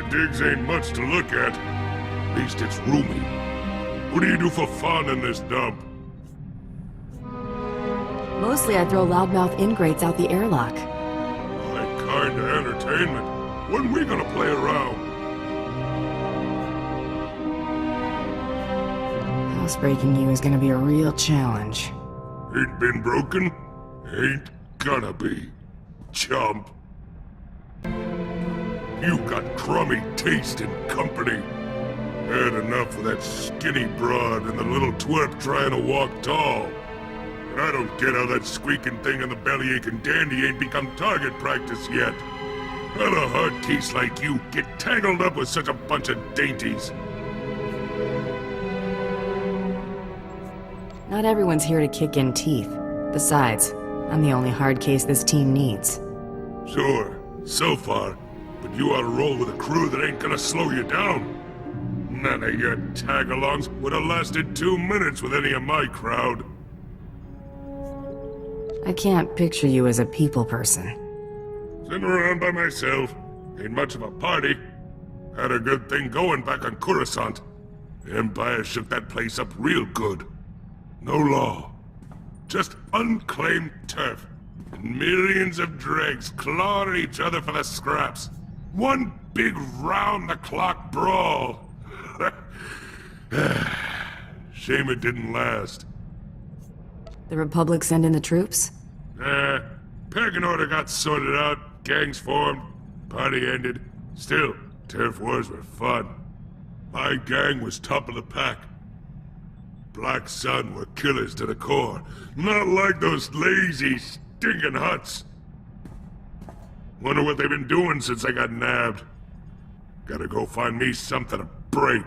digs ain't much to look at. At least it's roomy. What do you do for fun in this dump? Mostly I throw loudmouth ingrates out the airlock. Like kinda entertainment. When we gonna play around? Housebreaking you is gonna be a real challenge. Ain't been broken? Ain't gonna be. Chump. You got crummy taste in company. Had enough of that skinny broad and the little twerp trying to walk tall. And I don't get how that squeaking thing in the belly-aching dandy ain't become target practice yet. How'd a hard case like you get tangled up with such a bunch of dainties? Not everyone's here to kick in teeth. Besides, I'm the only hard case this team needs. Sure, so far. But you ought to roll with a crew that ain't gonna slow you down. None of your tag-alongs would have lasted 2 minutes with any of my crowd. I can't picture you as a people person. Sitting around by myself. Ain't much of a party. Had a good thing going back on Coruscant. The Empire shook that place up real good. No law. Just unclaimed turf. And millions of dregs clawing at each other for the scraps. One big round-the-clock brawl. Shame it didn't last. The Republic send in the troops? Pecking order got sorted out, gangs formed, party ended. Still, turf wars were fun. My gang was top of the pack. Black Sun were killers to the core. Not like those lazy, stinking huts. Wonder what they've been doing since I got nabbed. Gotta go find me something to break.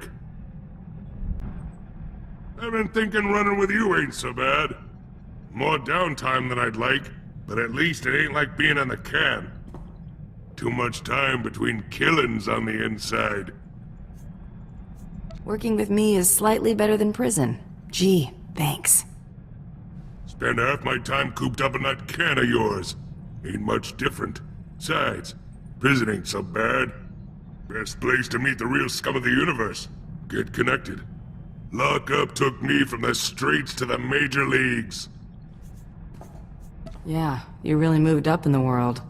I've been thinking running with you ain't so bad. More downtime than I'd like, but at least it ain't like being on the can. Too much time between killings on the inside. Working with me is slightly better than prison. Gee, thanks. Spend half my time cooped up in that can of yours. Ain't much different. Besides, prison ain't so bad. Best place to meet the real scum of the universe. Get connected. Lockup took me from the streets to the major leagues. Yeah, you really moved up in the world.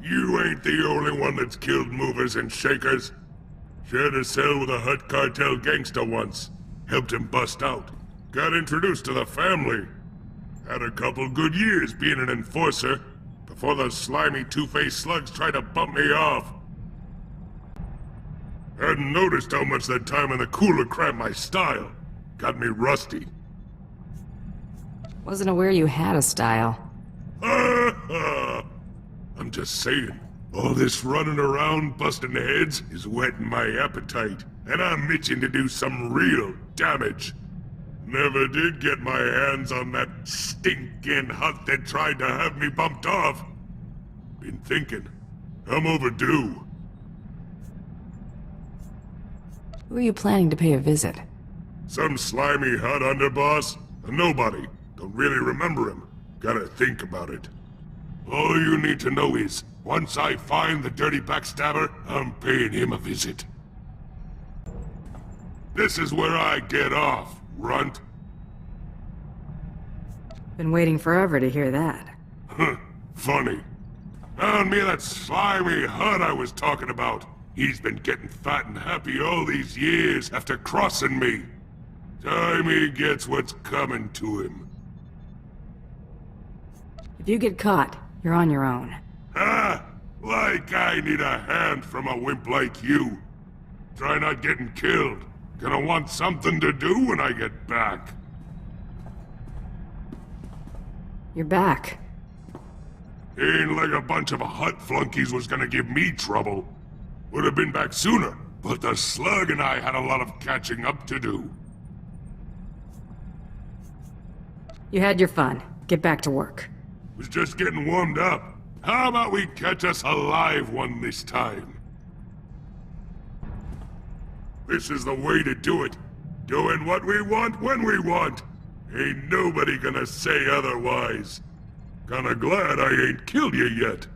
You ain't the only one that's killed movers and shakers. Shared a cell with a Hutt cartel gangster once. Helped him bust out. Got introduced to the family. Had a couple good years being an enforcer, before those slimy two-faced slugs tried to bump me off. Hadn't noticed how much that time in the cooler cramped my style. Got me rusty. Wasn't aware you had a style. I'm just saying, all this running around busting heads is whetting my appetite, and I'm itching to do some real damage. Never did get my hands on that stinking hut that tried to have me bumped off. Been thinking, I'm overdue. Who are you planning to pay a visit? Some slimy Hutt underboss? A nobody. Don't really remember him. Gotta think about it. All you need to know is, once I find the dirty backstabber, I'm paying him a visit. This is where I get off, runt. Been waiting forever to hear that. Huh, funny. Found me that slimy Hutt I was talking about. He's been getting fat and happy all these years after crossing me. Time he gets what's coming to him. If you get caught, you're on your own. Ah! Like I need a hand from a wimp like you. Try not getting killed. Gonna want something to do when I get back. You're back. Ain't like a bunch of Hutt flunkies was gonna give me trouble. Would have been back sooner, but the slug and I had a lot of catching up to do. You had your fun. Get back to work. Was just getting warmed up. How about we catch us a live one this time? This is the way to do it. Doing what we want when we want. Ain't nobody gonna say otherwise. Kinda glad I ain't killed you yet.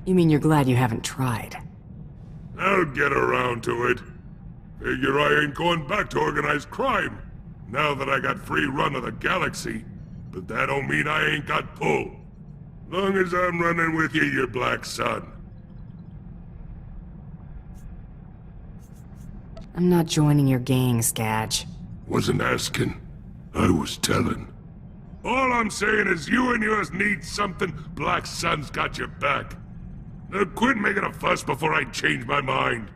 You mean you're glad you haven't tried? I'll get around to it. Figure I ain't going back to organized crime, now that I got free run of the galaxy. But that don't mean I ain't got pull. Long as I'm running with you, your black son. I'm not joining your gang, Skadge. Wasn't asking. I was telling. All I'm saying is you and yours need something. Black Sun's got your back. Now quit making a fuss before I change my mind.